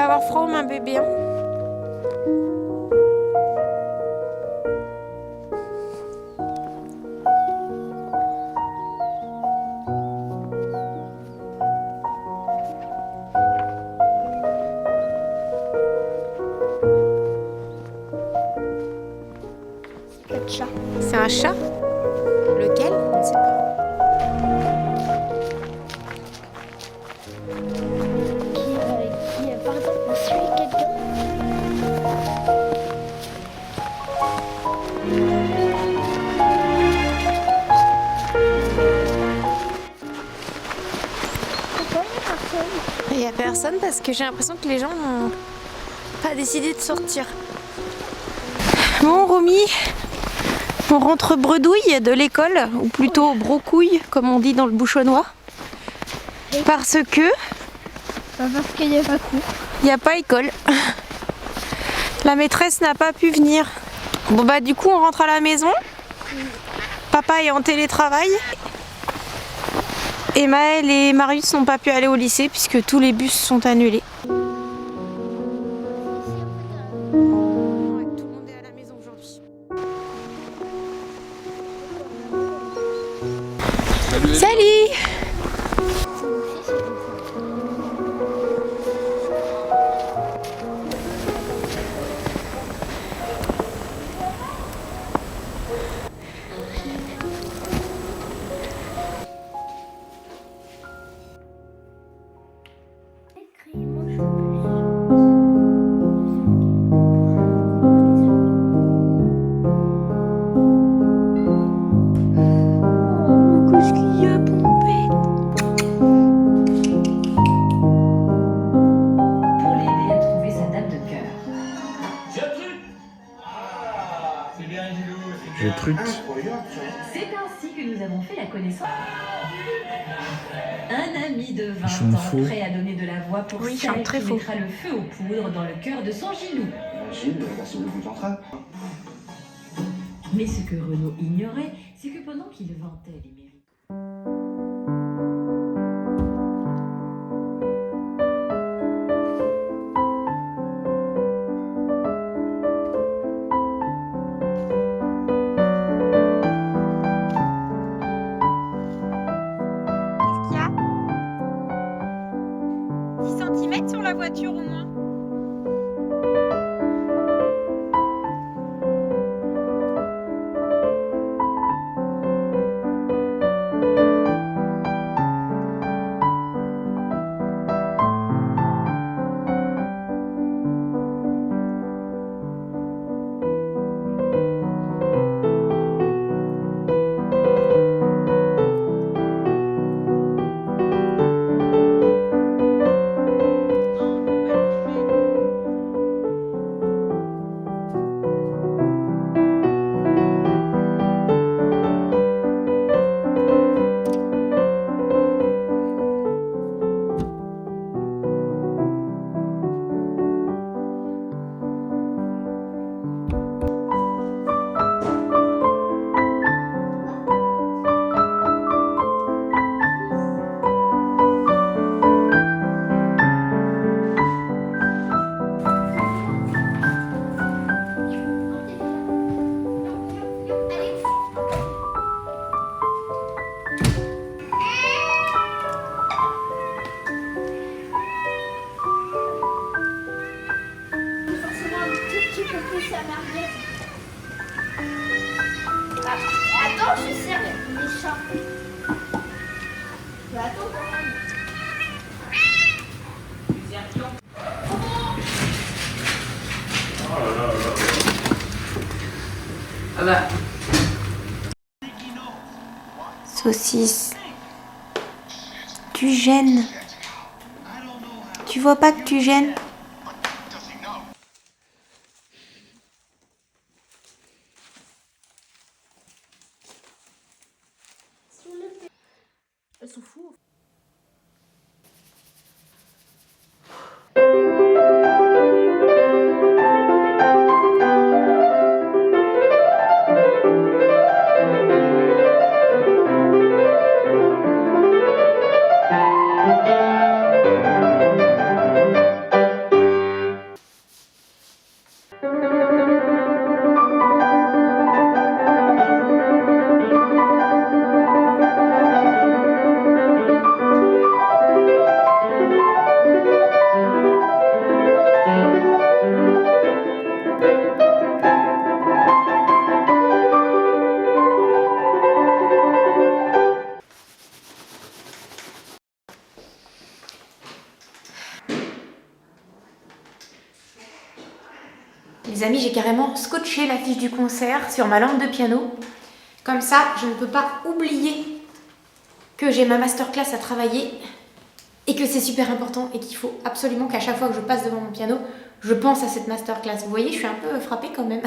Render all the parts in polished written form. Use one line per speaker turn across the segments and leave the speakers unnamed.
avoir froid, ma bébé. Hein.
Quel chat?
C'est un chat? Lequel? Je ne sais pas.
Qui par exemple suit quelqu'un. Pourquoi il n'y a personne?
Il n'y a personne parce que j'ai l'impression que les gens n'ont pas décidé de sortir. Bon, Romy, on rentre bredouille de l'école, ou plutôt brocouille, comme on dit dans le bouchonnois. Parce que
Parce qu'il n'y a pas cours.
il n'y a pas école. La maîtresse n'a pas pu venir. Bon bah du coup on rentre à la maison. Papa est en télétravail. Et Maëlle et Marius n'ont pas pu aller au lycée puisque tous les bus sont annulés. Ouais, tout le monde est à la maison aujourd'hui. Salut! Qu'est-ce qu'il y a, poupée?
Pour l'aider à trouver sa dame de cœur.
C'est bien, Gilou.
Je truc.
C'est ainsi que nous avons fait la connaissance. Un ami de 20
chante
ans
faux.
prêt à donner de la voix pour
Oui, il
celle
chante très
qui
faux.
mettra le feu aux poudres dans le cœur de son Gilou.
Gilles, merci beaucoup de l'entrain.
Mais ce que Renaud ignorait, c'est que pendant qu'il vantait les mérites.
Qu'est-ce qu'il y a? 10 cm sur la voiture au moins.
Forcément un tout petit peu plus à merguez. Attends, je sers les chats. Mais attends quand même.
Saucisse. Tu gênes. Tu vois pas que tu gênes?
Elles sont fous.
Les amis, j'ai carrément scotché l'affiche du concert sur ma lampe de piano. Comme ça, je ne peux pas oublier que j'ai ma masterclass à travailler et que c'est super important et qu'il faut absolument qu'à chaque fois que je passe devant mon piano, je pense à cette masterclass. Vous voyez, je suis un peu frappée quand même.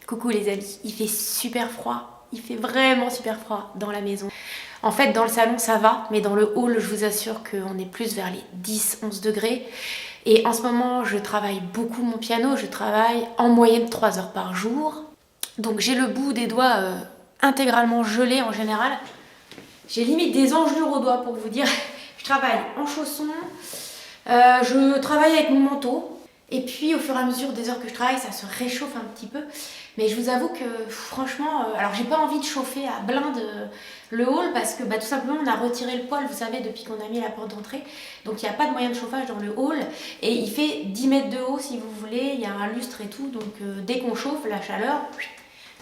Coucou les amis, il fait super froid, il fait vraiment super froid dans la maison. En fait dans le salon ça va, mais dans le hall je vous assure qu'on est plus vers les 10-11 degrés. Et en ce moment je travaille beaucoup mon piano, je travaille en moyenne 3 heures par jour. Donc j'ai le bout des doigts intégralement gelé en général. J'ai limite des engelures aux doigts pour vous dire. Je travaille en chaussons, je travaille avec mon manteau. Et puis au fur et à mesure des heures que je travaille, ça se réchauffe un petit peu. Mais je vous avoue que franchement, alors j'ai pas envie de chauffer à blinde le hall parce que tout simplement on a retiré le poêle, vous savez, depuis qu'on a mis la porte d'entrée. Donc il n'y a pas de moyen de chauffage dans le hall. Et il fait 10 mètres de haut si vous voulez, il y a un lustre et tout. Donc dès qu'on chauffe, la chaleur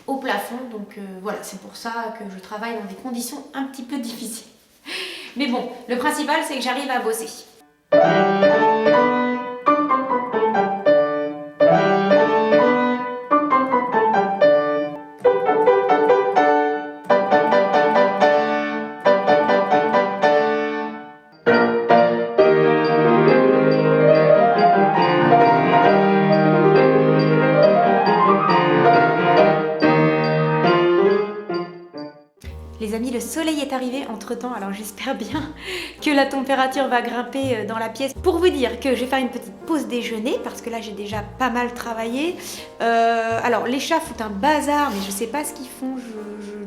au plafond. Donc voilà, c'est pour ça que je travaille dans des conditions un petit peu difficiles. Mais bon, le principal c'est que j'arrive à bosser. Les amis, le soleil est arrivé entre temps, alors j'espère bien que la température va grimper dans la pièce. Pour vous dire que je vais faire une petite pause déjeuner parce que là j'ai déjà pas mal travaillé. Alors les chats foutent un bazar, mais je sais pas ce qu'ils font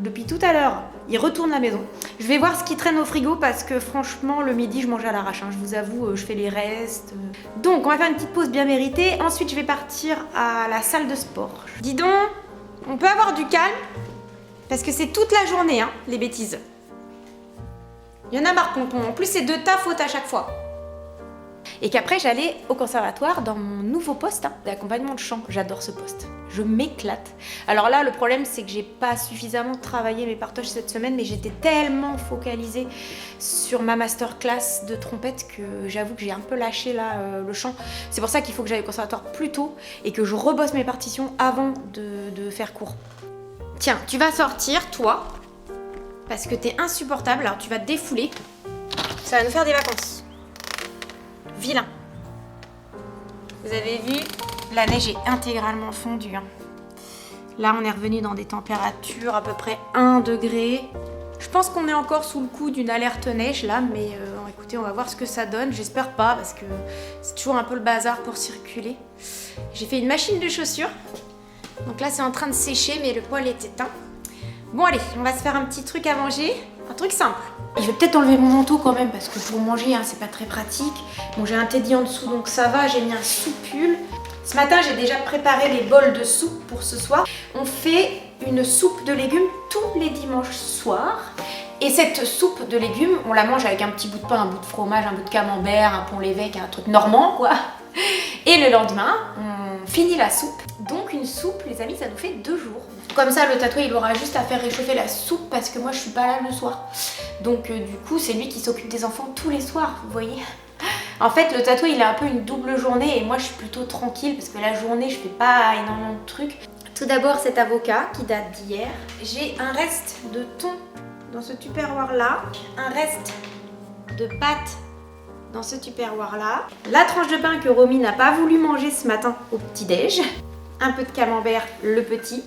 depuis tout à l'heure. Ils retournent la maison. Je vais voir ce qui traîne au frigo parce que franchement le midi je mange à l'arrache. Je vous avoue, je fais les restes. Donc on va faire une petite pause bien méritée. Ensuite je vais partir à la salle de sport. Dis donc, on peut avoir du calme? Parce que c'est toute la journée, hein, les bêtises. Il y en a marre, tonton. En plus, c'est de ta faute à chaque fois. Et qu'après, j'allais au conservatoire dans mon nouveau poste d'accompagnement de chant. J'adore ce poste. Je m'éclate. Alors là, le problème, c'est que j'ai pas suffisamment travaillé mes partages cette semaine, mais j'étais tellement focalisée sur ma masterclass de trompette que j'avoue que j'ai un peu lâché là le chant. C'est pour ça qu'il faut que j'aille au conservatoire plus tôt et que je rebosse mes partitions avant de faire cours. Tiens, tu vas sortir, toi, parce que t'es insupportable. Alors tu vas te défouler. Ça va nous faire des vacances. Vilain. Vous avez vu, la neige est intégralement fondue. Là, on est revenu dans des températures à peu près 1 degré. Je pense qu'on est encore sous le coup d'une alerte neige là, mais écoutez, on va voir ce que ça donne. J'espère pas, parce que c'est toujours un peu le bazar pour circuler. J'ai fait une machine de chaussures. Donc là, c'est en train de sécher, mais le poêle est éteint. Bon, allez, on va se faire un petit truc à manger. Un truc simple. Je vais peut-être enlever mon manteau quand même parce que pour manger, c'est pas très pratique. Bon, j'ai un teddy en dessous donc ça va. J'ai mis un soupule. Ce matin, j'ai déjà préparé les bols de soupe pour ce soir. On fait une soupe de légumes tous les dimanches soirs. Et cette soupe de légumes, on la mange avec un petit bout de pain, un bout de fromage, un bout de camembert, un pont l'évêque, un truc normand quoi. Et le lendemain, on finit la soupe. Donc une soupe, les amis, ça nous fait 2 jours. Comme ça, le tatoué, il aura juste à faire réchauffer la soupe parce que moi, je suis pas là le soir. Donc du coup, c'est lui qui s'occupe des enfants tous les soirs, vous voyez. En fait, le tatoué, il a un peu une double journée et moi, je suis plutôt tranquille parce que la journée, je fais pas énormément de trucs. Tout d'abord, cet avocat qui date d'hier. J'ai un reste de thon dans ce tupperware-là. Un reste de pâtes dans ce tupperware-là. La tranche de pain que Romy n'a pas voulu manger ce matin au petit-déj. Un peu de camembert, le petit.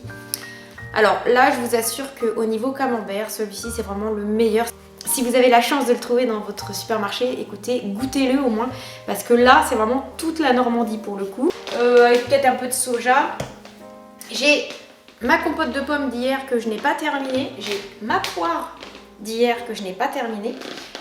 Alors là, je vous assure qu'au niveau camembert, celui-ci, c'est vraiment le meilleur. Si vous avez la chance de le trouver dans votre supermarché, écoutez, goûtez-le au moins. Parce que là, c'est vraiment toute la Normandie pour le coup. Avec peut-être un peu de soja. J'ai ma compote de pommes d'hier que je n'ai pas terminée. J'ai ma poire d'hier que je n'ai pas terminée.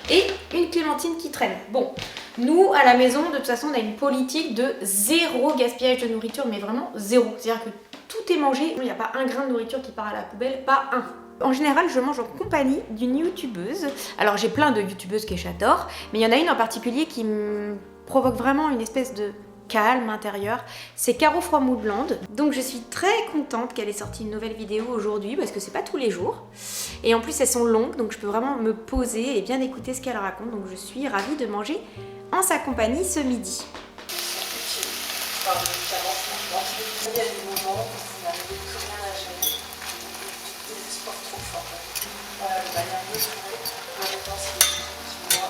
Et une clémentine qui traîne. Bon, nous, à la maison, de toute façon, on a une politique de 0 gaspillage de nourriture. Mais vraiment 0. C'est-à-dire que tout est mangé. Il n'y a pas un grain de nourriture qui part à la poubelle. Pas un. En général, je mange en compagnie d'une youtubeuse. Alors, j'ai plein de youtubeuses que j'adore, mais il y en a une en particulier qui me provoque vraiment une espèce de calme intérieur. C'est Caro Froimoudland. Donc, je suis très contente qu'elle ait sorti une nouvelle vidéo aujourd'hui parce que c'est pas tous les jours. Et en plus, elles sont longues, donc je peux vraiment me poser et bien écouter ce qu'elle raconte. Donc, je suis ravie de manger en sa compagnie ce midi. Il y a des moments où vous n'arrivez plus rien à gérer. Des espoirs trop forts. Voilà, le bail un peu trouvé. En même temps, c'est sur moi.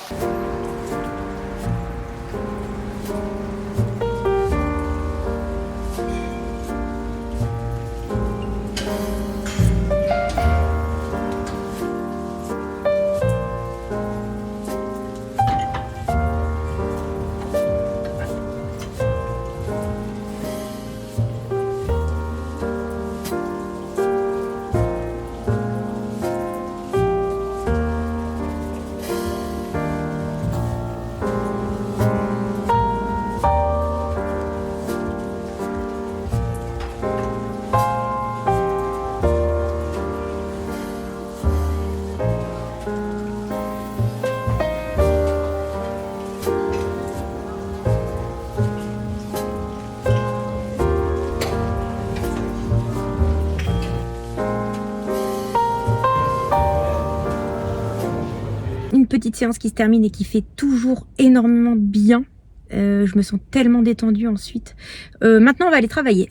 Une petite séance qui se termine et qui fait toujours énormément de bien. Je me sens tellement détendue ensuite. Maintenant, on va aller travailler.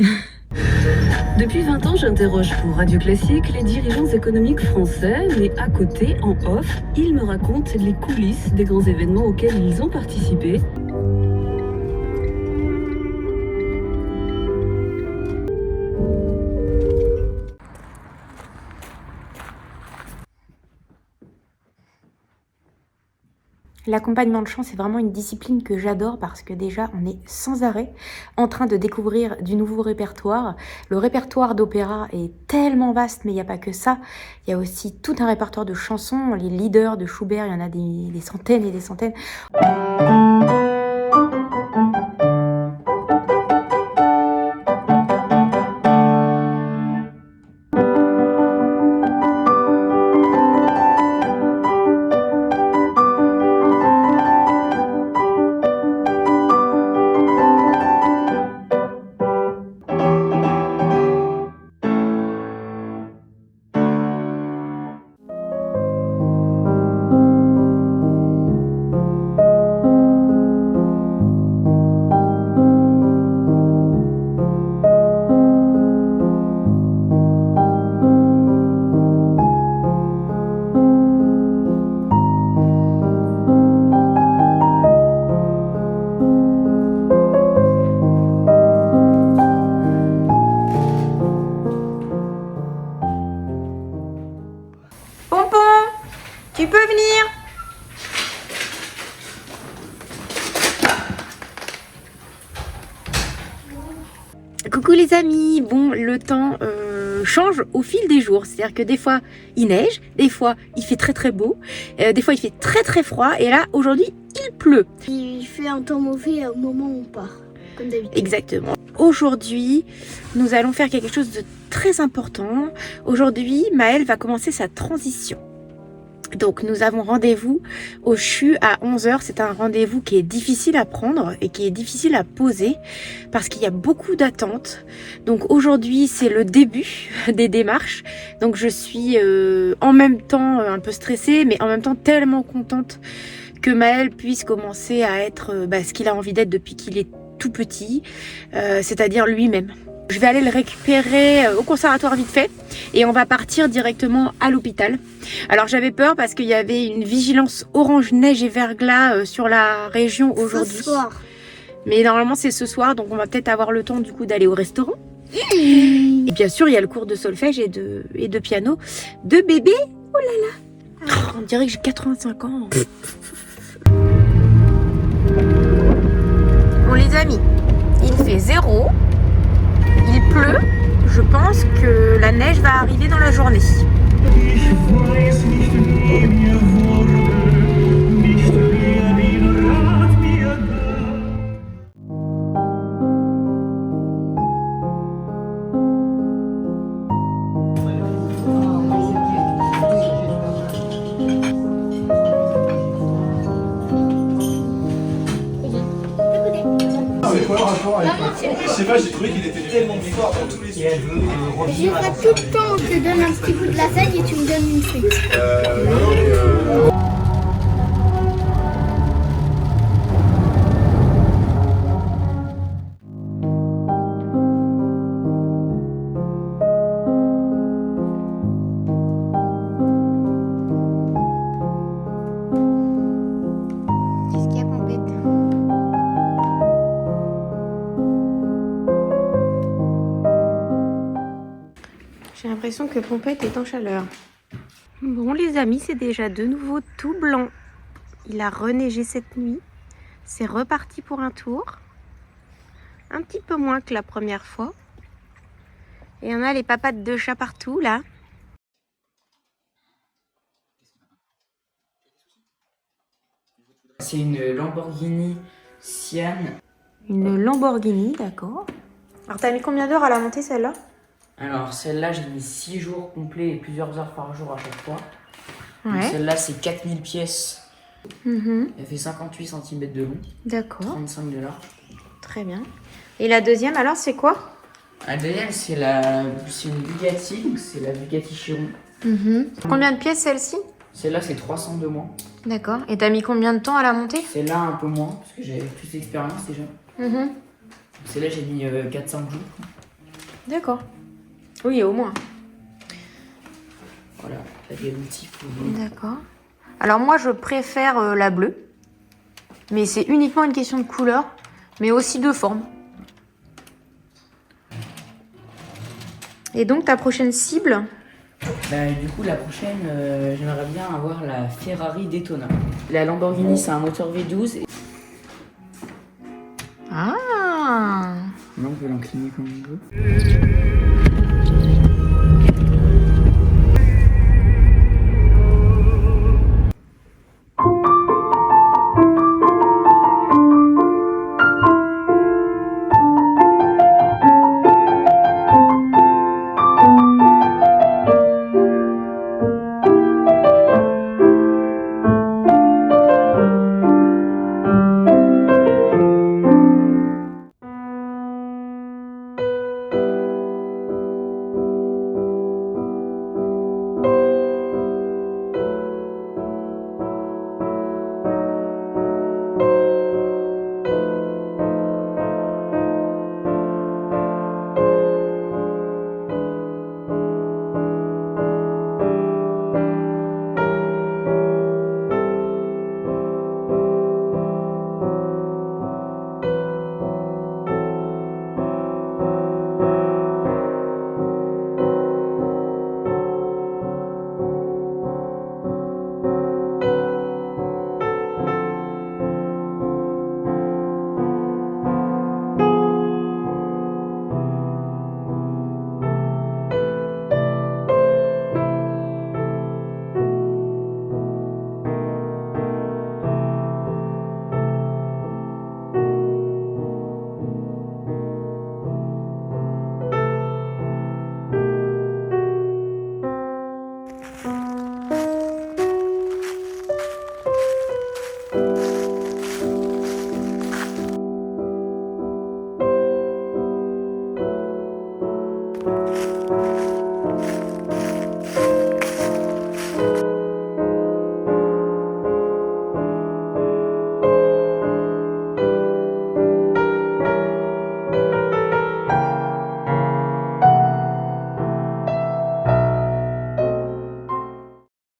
Depuis 20 ans, j'interroge pour Radio Classique les dirigeants économiques français, mais à côté, en off, ils me racontent les coulisses des grands événements auxquels ils ont participé.
L'accompagnement de chant, c'est vraiment une discipline que j'adore parce que déjà, on est sans arrêt en train de découvrir du nouveau répertoire. Le répertoire d'opéra est tellement vaste, mais il n'y a pas que ça. Il y a aussi tout un répertoire de chansons. Les leaders de Schubert, il y en a des centaines et des centaines. Coucou les amis, bon le temps change au fil des jours, c'est-à-dire que des fois il neige, des fois il fait très très beau, des fois il fait très très froid et là aujourd'hui il pleut.
Il fait un temps mauvais au moment où on part, comme d'habitude.
Exactement. Aujourd'hui nous allons faire quelque chose de très important. Aujourd'hui Maëlle va commencer sa transition. Donc nous avons rendez-vous au CHU à 11h. C'est un rendez-vous qui est difficile à prendre et qui est difficile à poser parce qu'il y a beaucoup d'attentes. Donc aujourd'hui c'est le début des démarches. Donc je suis en même temps un peu stressée mais en même temps tellement contente que Maëlle puisse commencer à être ce qu'il a envie d'être depuis qu'il est tout petit, c'est-à-dire lui-même. Je vais aller le récupérer au conservatoire vite fait et on va partir directement à l'hôpital. Alors j'avais peur parce qu'il y avait une vigilance orange, neige et verglas sur la région aujourd'hui.
Ce soir.
Mais normalement c'est ce soir, donc on va peut-être avoir le temps du coup d'aller au restaurant. Et bien sûr il y a le cours de solfège et de piano de bébé. Oh là là, on dirait que j'ai 85 ans. Bon les amis, il fait 0. Il pleut, je pense que la neige va arriver dans la journée.
Je sais pas, j'ai trouvé qu'il était tellement fort dans tous les sujets.
Je ferai tout le temps, on te donne un petit bout de lasagne et tu me donnes une frite.
Qu'est-ce qu'il y a, Pompette ? J'ai l'impression que Pompette est en chaleur. Bon les amis, c'est déjà de nouveau tout blanc. Il a reneigé cette nuit. C'est reparti pour un tour. Un petit peu moins que la première fois. Et on a les papates de chat partout là.
C'est une Lamborghini Sian.
Une Lamborghini, d'accord. Alors t'as mis combien d'heures à la monter celle-là?
Alors celle-là j'ai mis 6 jours complets et plusieurs heures par jour à chaque fois. Donc,
Ouais.
celle-là c'est 4000 pièces.
Mhm.
Elle fait 58 cm de long,
D'accord,
35 de large.
très bien. Et la deuxième alors c'est quoi?
La deuxième c'est une Bugatti, donc c'est la Bugatti Chiron.
Combien de pièces celle-ci?
Celle-là c'est 300 de moins.
D'accord. Et t'as mis combien de temps à la monter?
Celle-là un peu moins parce que j'avais plus d'expérience déjà.
Mhm.
Celle-là j'ai mis 4-5 jours.
D'accord. Oui, au moins.
Voilà, là il y a l'outil pour...
D'accord. Alors moi je préfère la bleue. Mais c'est uniquement une question de couleur, mais aussi de forme. Et donc ta prochaine cible?
Du coup la prochaine, j'aimerais bien avoir la Ferrari Daytona. La Lamborghini c'est un moteur V12.
Ah.
Là on peut l'incliner comme on veut.
Bye.